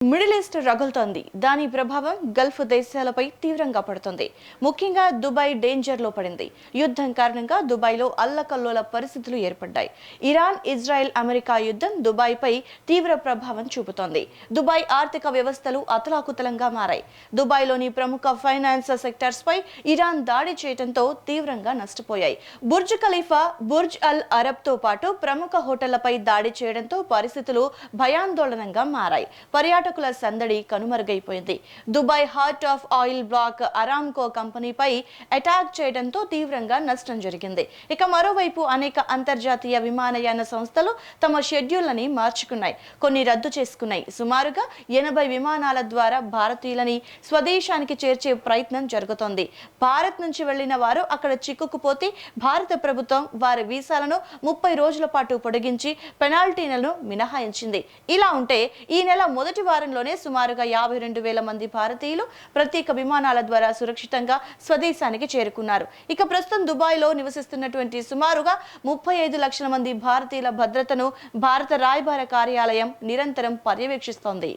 Middle east రగులుతోంది. దాని ప్రభావం Gulf దేశాలపై తీవ్రంగా పడుతుంది. ముఖ్యంగా దుబాయ్ డేంజర్ లో పడింది. యుద్ధం కారణంగా దుబాయ్లో అల్లకల్లోల పరిస్థితులు ఏర్పడ్డాయి. ఇరాన్, ఇజ్రాయెల్, అమెరికా యుద్ధం దుబాయ్ పై తీవ్ర ప్రభావం చూపుతోంది. దుబాయ్ ఆర్థిక వ్యవస్థలు అతలాకుతలంగా మారాయి. దుబాయ్లోని ప్రముఖ ఫైనాన్స్ సెక్టర్స్ పై ఇరాన్ దాడి చేయడంతో తీవ్రంగా నష్టపోయాయి. బుర్జ్ ఖలీఫా, బుర్జ్ అల్ అరబ్ తో పాటు ప్రముఖ హోటళ్లపై దాడి చేయడంతో పరిస్థితులు భయాందోళనంగా మారాయి. పర్యాటకుల సందడి కనుమరుగైపోయింది. Dubai heart of oil block Aramco కంపెనీపై అటాక్ చేయడంతో తీవ్రంగా నష్టం జరిగింది. ఇక మరోవైపు అనేక అంతర్జాతీయ విమానయాన సంస్థలు తమ షెడ్యూళ్లని మార్చుకున్నాయి, కొన్ని రద్దు చేసుకున్నాయి. సుమారుగా 80 విమానాల ద్వారా భారతీయులని స్వదేశానికి చేర్చే ప్రయత్నం జరుగుతోంది. భారత్ నుంచి వెళ్లిన వారు అక్కడ చిక్కుకుపోతే భారత ప్రభుత్వం వారి వీసాలను 30 రోజుల పాటు పొడిగించి పెనాల్టీలను మినహాయించింది. ఇలా ఉంటే ఈ నెల మొదటి వారంలోనే సుమారుగా 52,000 మంది భారతీయులు ప్రత్యేక విమానాల ద్వారా సురక్షితంగా స్వదేశానికి చేరుకున్నారు. ఇక ప్రస్తుతం దుబాయ్లో నివసిస్తున్నటువంటి సుమారుగా 35 లక్షల మంది భారతీయుల భద్రతను భారత రాయబార కార్యాలయం నిరంతరం పర్యవేక్షిస్తోంది.